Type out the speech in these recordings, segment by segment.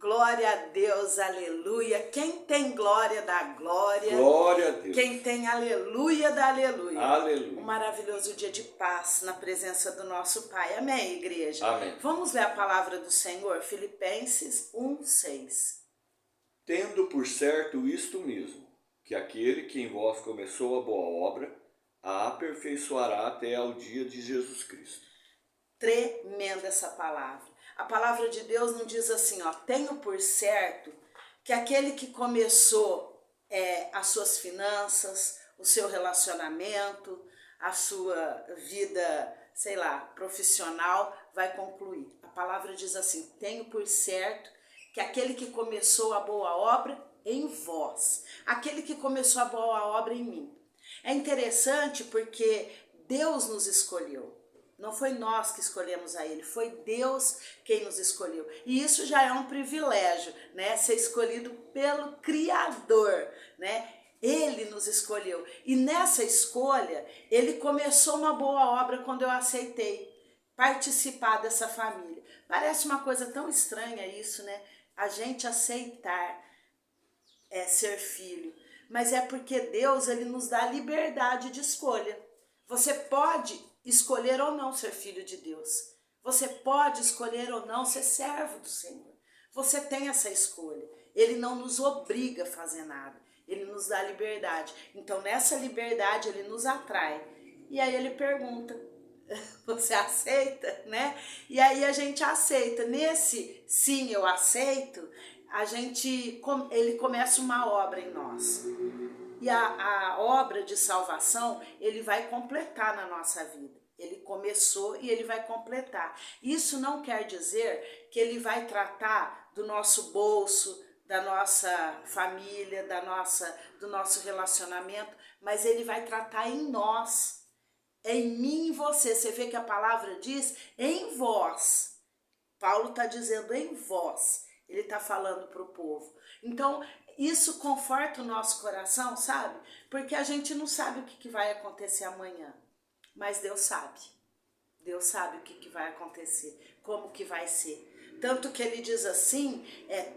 Glória a Deus, aleluia. Quem tem glória dá glória. Glória a Deus. Quem tem aleluia dá aleluia. Aleluia. Um maravilhoso dia de paz na presença do nosso Pai. Amém, igreja? Amém. Vamos ler a palavra do Senhor, Filipenses 1:6. Tendo por certo isto mesmo, que aquele que em vós começou a boa obra, a aperfeiçoará até ao dia de Jesus Cristo. Tremenda essa palavra. A palavra de Deus não diz assim, ó, tenho por certo que aquele que começou as suas finanças, o seu relacionamento, a sua vida, sei lá, profissional, vai concluir. A palavra diz assim, tenho por certo que aquele que começou a boa obra em vós, aquele que começou a boa obra em mim. É interessante porque Deus nos escolheu. Não foi nós que escolhemos a Ele, foi Deus quem nos escolheu. E isso já é um privilégio, né? Ser escolhido pelo Criador, né? Ele nos escolheu. E nessa escolha, Ele começou uma boa obra quando eu aceitei participar dessa família. Parece uma coisa tão estranha isso, né? A gente aceitar ser filho. Mas é porque Deus, Ele nos dá liberdade de escolha. Você pode escolher ou não ser filho de Deus. Você pode escolher ou não ser servo do Senhor. Você tem essa escolha. Ele não nos obriga a fazer nada. Ele nos dá liberdade. Então, nessa liberdade, Ele nos atrai. E aí Ele pergunta, você aceita, né? E aí a gente aceita. Nesse sim, eu aceito, ele começa uma obra em nós. E a obra de salvação, ele vai completar na nossa vida. Ele começou e ele vai completar. Isso não quer dizer que ele vai tratar do nosso bolso, da nossa família, do nosso relacionamento, mas ele vai tratar em nós, em mim e você. Você vê que a palavra diz em vós. Paulo está dizendo em vós. Ele está falando para o povo. Então, isso conforta o nosso coração, sabe? Porque a gente não sabe o que vai acontecer amanhã. Mas Deus sabe. Deus sabe o que vai acontecer, como que vai ser. Tanto que ele diz assim,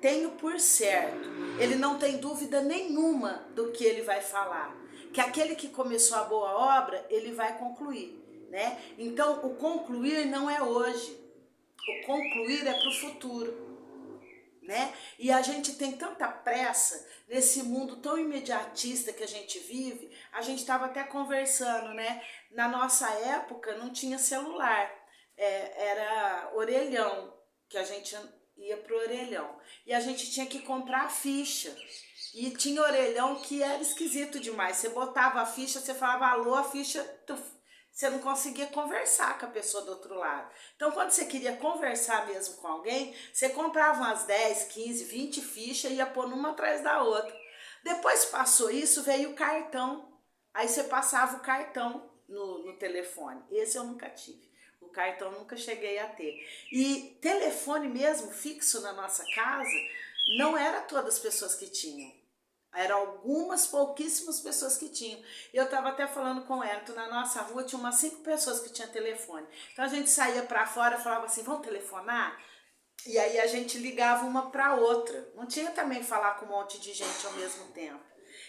tenho por certo. Ele não tem dúvida nenhuma do que ele vai falar. Que aquele que começou a boa obra, ele vai concluir, né? Então, o concluir não é hoje. O concluir é para o futuro. Né? E a gente tem tanta pressa nesse mundo tão imediatista que a gente vive. A gente estava até conversando, né? Na nossa época não tinha celular, era orelhão, que a gente ia pro orelhão. E a gente tinha que comprar a ficha. E tinha orelhão que era esquisito demais. Você botava a ficha, você falava alô, a ficha... Você não conseguia conversar com a pessoa do outro lado. Então, quando você queria conversar mesmo com alguém, você comprava umas 10, 15, 20 fichas e ia pôr uma atrás da outra. Depois passou isso, veio o cartão. Aí você passava o cartão no telefone. Esse eu nunca tive. O cartão nunca cheguei a ter. E telefone mesmo, fixo na nossa casa, não era todas as pessoas que tinham. Eram algumas, pouquíssimas pessoas que tinham. Eu estava até falando com o Elton, na nossa rua tinha umas 5 pessoas que tinham telefone. Então a gente saía para fora e falava assim, vamos telefonar? E aí a gente ligava uma para outra. Não tinha também falar com um monte de gente ao mesmo tempo.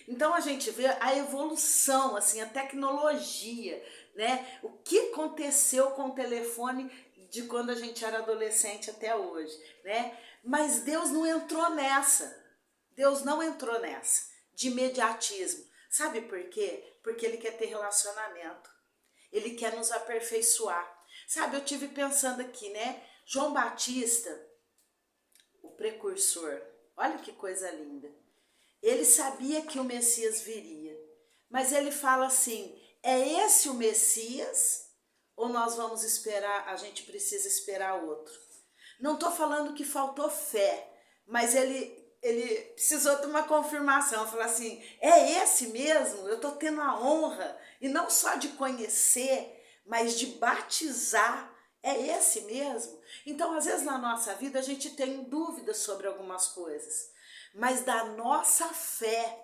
Então a gente vê a evolução, assim, a tecnologia, né? O que aconteceu com o telefone de quando a gente era adolescente até hoje, né? Mas Deus não entrou nessa. Deus não entrou nessa, de imediatismo. Sabe por quê? Porque Ele quer ter relacionamento. Ele quer nos aperfeiçoar. Sabe, eu tive pensando aqui, né? João Batista, o precursor, olha que coisa linda. Ele sabia que o Messias viria, mas ele fala assim, é esse o Messias ou nós vamos esperar, a gente precisa esperar outro? Não estou falando que faltou fé, mas ele precisou de uma confirmação, falar assim, é esse mesmo? Eu estou tendo a honra, e não só de conhecer, mas de batizar, é esse mesmo? Então, às vezes na nossa vida a gente tem dúvidas sobre algumas coisas, mas da nossa fé,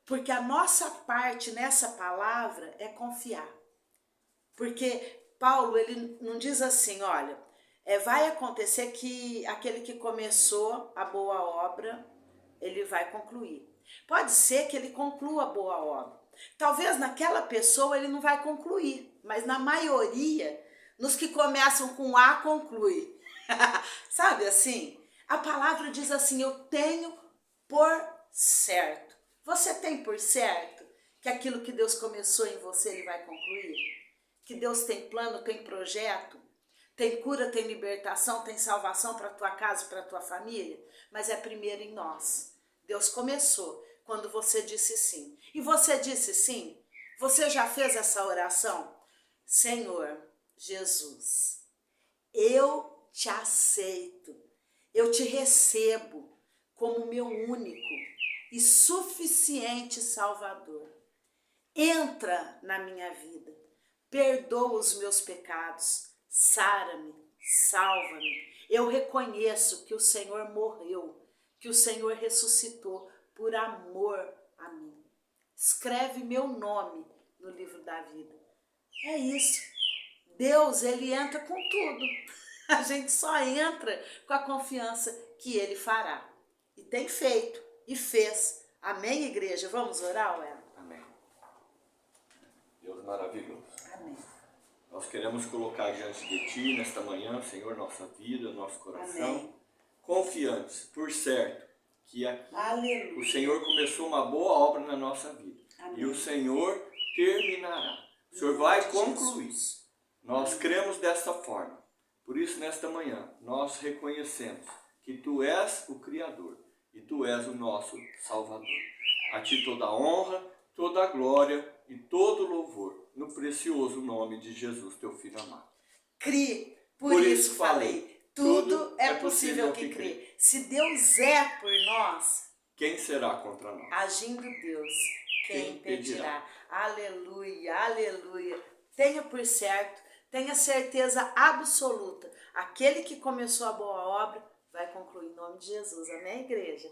porque a nossa parte nessa palavra é confiar. Porque Paulo, ele não diz assim, olha, vai acontecer que aquele que começou a boa obra, ele vai concluir. Pode ser que ele conclua a boa obra. Talvez naquela pessoa ele não vai concluir, mas na maioria, nos que começam com A, conclui. Sabe assim? A palavra diz assim, eu tenho por certo. Você tem por certo que aquilo que Deus começou em você, ele vai concluir? Que Deus tem plano, tem projeto? Tem cura, tem libertação, tem salvação para a tua casa, para a tua família? Mas é primeiro em nós. Deus começou quando você disse sim. E você disse sim? Você já fez essa oração? Senhor Jesus, eu te aceito, eu te recebo como meu único e suficiente Salvador. Entra na minha vida, perdoa os meus pecados, sara-me, salva-me. Eu reconheço que o Senhor morreu, que o Senhor ressuscitou por amor a mim. Escreve meu nome no livro da vida. É isso. Deus, ele entra com tudo. A gente só entra com a confiança que ele fará. E tem feito, e fez. Amém, igreja? Vamos orar, Ué? Amém. Deus maravilhoso. Amém. Nós queremos colocar diante de Ti, nesta manhã, Senhor, nossa vida, nosso coração. Amém. Confiantes, por certo, que aqui Aleluia. o Senhor começou uma boa obra na nossa vida. Amém. E o Senhor terminará. O Senhor vai concluir. Nós cremos desta forma. Por isso, nesta manhã, nós reconhecemos que Tu és o Criador e Tu és o nosso Salvador. A Ti toda a honra, toda a glória e todo o louvor, no precioso nome de Jesus, Teu Filho amado. Crie, por isso falei. Tudo é possível que crê. Se Deus é por nós, quem será contra nós? Agindo Deus, quem impedirá? Aleluia, aleluia. Tenha por certo, tenha certeza absoluta. Aquele que começou a boa obra vai concluir em nome de Jesus. Amém, igreja?